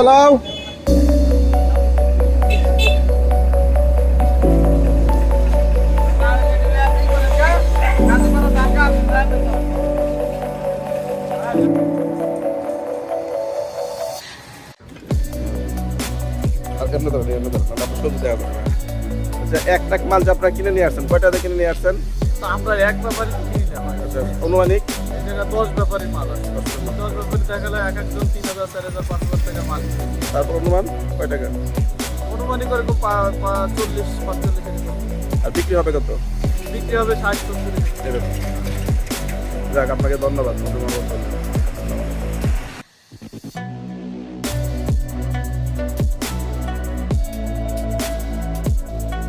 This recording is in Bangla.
চালাও। আচ্ছা, এক ট্রাক মাল যে আপনারা কিনে নিয়ে আসছেন, কয়টা কিনে নিয়ে আসছেন? তো আমরা এক ব্যাপারে কিনি না হয়। আচ্ছা, অনুমানিক এই জায়গায় 10 ব্যাপারই মাল আছে। 10 ব্যাপারে দেখা গেলে এক একজন 3,000, 4,000, 5,000 টাকা মাল কিনে। তারপর অনুমান কয় টাকা? অনুমানিক করে 40-45 এরকম। আর বিক্রি হবে কত? বিক্রি হবে 60-70। এরকম। যাক, আপনাকে ধন্যবাদ।